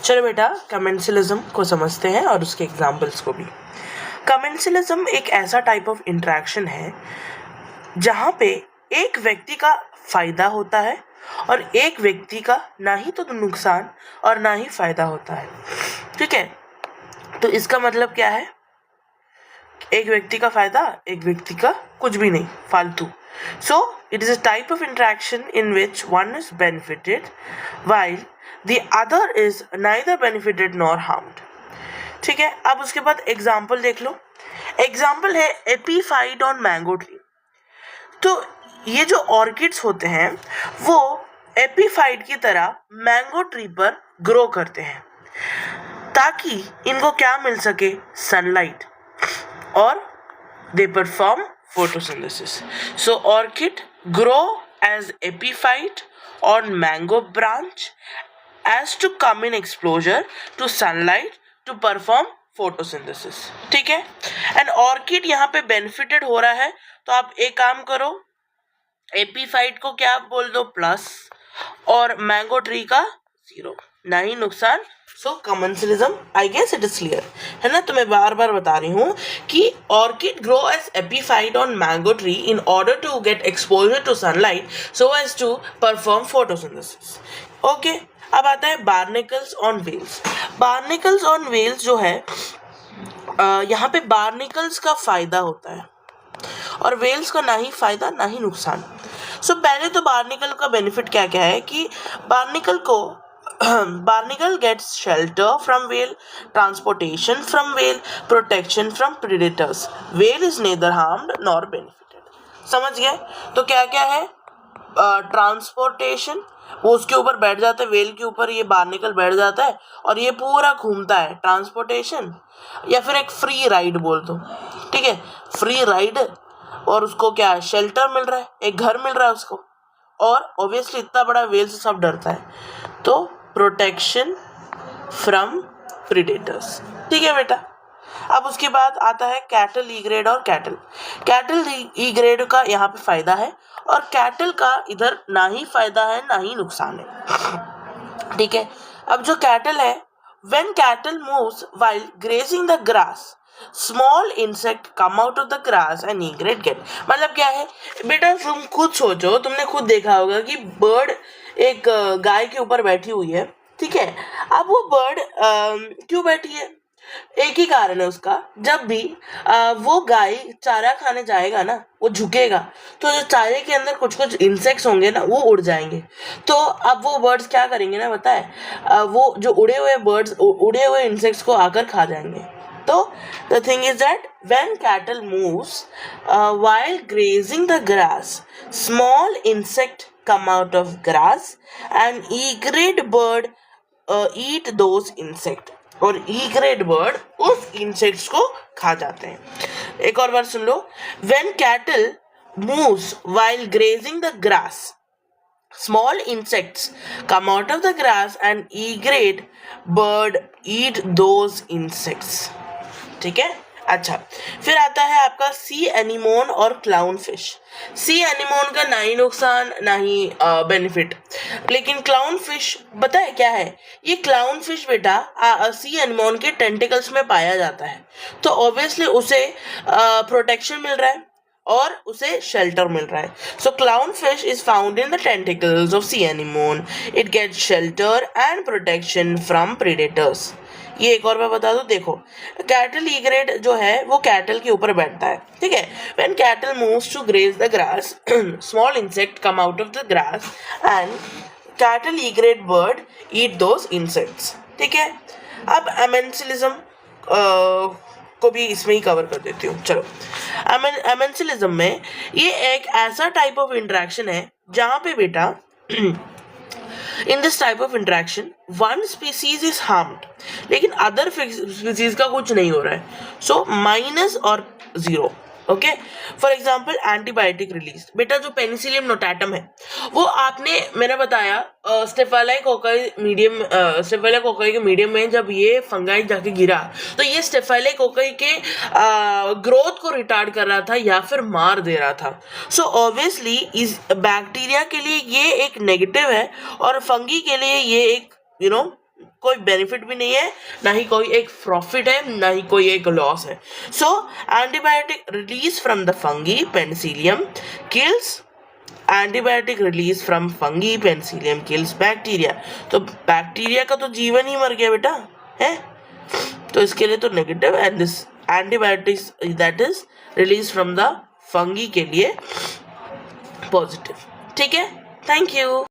चलो बेटा कमेंसलिज्म को समझते हैं और उसके एग्जाम्पल्स को भी। कमेंसलिज्म एक ऐसा टाइप ऑफ इंटरेक्शन है जहाँ पे एक व्यक्ति का फायदा होता है और एक व्यक्ति का ना ही तो नुकसान और ना ही फायदा होता है। ठीक है, तो इसका मतलब क्या है? एक व्यक्ति का फायदा, एक व्यक्ति का कुछ भी नहीं, फालतू। So it is a type of interaction in which one is benefited while the other is neither benefited nor harmed. ठीक है, अब उसके बाद एग्जाम्पल देख लो। एग्जाम्पल है एपीफाइट ऑन मैंगो ट्री। तो ये जो ऑर्किड्स होते हैं वो एपीफाइट की तरह मैंगो ट्री पर ग्रो करते हैं ताकि इनको क्या मिल सके? सनलाइट, और they perform photosynthesis. So orchid grow as epiphyte on mango branch as to come in exposure to sunlight to perform photosynthesis. ठीक है, एंड ऑर्किड यहाँ पे बेनिफिटेड हो रहा है, तो आप एक काम करो, एपीफाइट को क्या बोल दो? प्लस, और मैंगो ट्री का 0, ना ही नुकसान। So commensalism, I guess it is clear है ना। तो मैं बार बार बता रही हूँ कि orchid grow as epiphyte on mango tree in order to get exposure to sunlight so as to perform photosynthesis. Okay, अब आता है barnacles on whales. Barnacles on whales जो है, यहाँ पे बार्निकल्स का फायदा होता है और वेल्स का ना ही फायदा ना ही नुकसान। सो पहले तो बार्निकल का बेनिफिट क्या क्या है कि barnacle gets shelter from whale, transportation from whale, protection from predators. Whale is neither harmed nor benefited. समझ गए? तो क्या क्या है? ट्रांसपोर्टेशन, वो उसके ऊपर बैठ जाता है, वेल के ऊपर ये बार्निकल बैठ जाता है और ये पूरा घूमता है, ट्रांसपोर्टेशन। या फिर एक फ्री राइड बोल दो, ठीक है, फ्री राइड, और उसको क्या है? शेल्टर मिल रहा है, एक घर मिल रहा है उसको, और ऑब्वियसली इतना बड़ा वेल से सब डरता है, तो प्रोटेक्शन फ्रॉम प्रीडेटर्स। ठीक है बेटा। अब उसके बाद आता है कैटल ई ग्रेड और कैटल। कैटल ई ग्रेड का यहाँ पे फायदा है और कैटल का इधर ना ही फायदा है ना ही नुकसान है। ठीक है, अब जो कैटल है, when cattle moves while grazing the grass, small insect come out of the grass and egret get. मतलब क्या है बेटा, तुम खुद सोचो, तुमने खुद देखा होगा कि बर्ड एक गाय के ऊपर बैठी हुई है, ठीक है। अब वो बर्ड क्यों बैठी है? एक ही कारण है उसका, जब भी वो गाय चारा खाने जाएगा ना, वो झुकेगा तो जो चारे के अंदर कुछ कुछ इंसेक्ट्स होंगे ना, वो उड़ जाएंगे। तो अब वो बर्ड्स क्या करेंगे ना, पता है? वो जो उड़े हुए बर्ड्स उड़े हुए इंसेक्ट्स को आकर खा जाएंगे। तो the thing is that when cattle moves while grazing the grass, small insect come out of grass and E-grade bird eat those insect, और E-grade bird उस insects को खा जाते हैं। एक और बार सुन लो, when cattle moves while grazing the grass, small insects come out of the grass and E-grade bird eat those insects। ठीक है, अच्छा, फिर आता है आपका सी एनीमोन और क्लाउन फिश। सी एनीमोन का ना ही नुकसान ना ही बेनिफिट, लेकिन क्लाउन फिश पता है क्या है? ये क्लाउन फिश बेटा सी एनीमोन के टेंटिकल्स में पाया जाता है, तो ऑब्वियसली उसे प्रोटेक्शन मिल रहा है और उसे शेल्टर मिल रहा है। So clownfish is found in the tentacles of sea anemone, it gets shelter and protection from predators. ये एक और बार बता दो, देखो, कैटल ई ग्रेड जो है वो कैटल के ऊपर बैठता है, ठीक है। When cattle moves to graze the grass, small insect come out of the grass and cattle egret bird eat those insects. ठीक है, अब एमेंसिलिज्म को भी इसमें ही कवर कर देती हूँ। चलो, एमेंसिलिज्म में ये एक ऐसा टाइप ऑफ इंटरेक्शन है जहाँ पे बेटा In this type of interaction, one species is harmed, लेकिन other species का कुछ नहीं हो रहा है। So minus और 0, okay. For example antibiotic release, बेटा जो पेनिसिलियम नोटाटम है वो आपने, मैंने बताया स्टेफाइलोकोकाई के मीडियम में जब ये फंगाई जाके गिरा तो ये स्टेफाइलोकोकाई के ग्रोथ को रिटार्ड कर रहा था या फिर मार दे रहा था। सो ऑब्वियसली इस बैक्टीरिया के लिए ये एक नेगेटिव है और फंगी के लिए ये एक कोई बेनिफिट भी नहीं है, ना ही कोई एक प्रॉफिट है, ना ही कोई एक लॉस है. So antibiotic release from the fungi penicillium kills antibiotic release from fungi penicillium kills bacteria. तो बैक्टीरिया का तो जीवन ही मर गया बेटा है. तो इसके लिए तो negative, and this antibiotics that is release from the fungi के लिए पॉजिटिव. ठीक है, थैंक यू.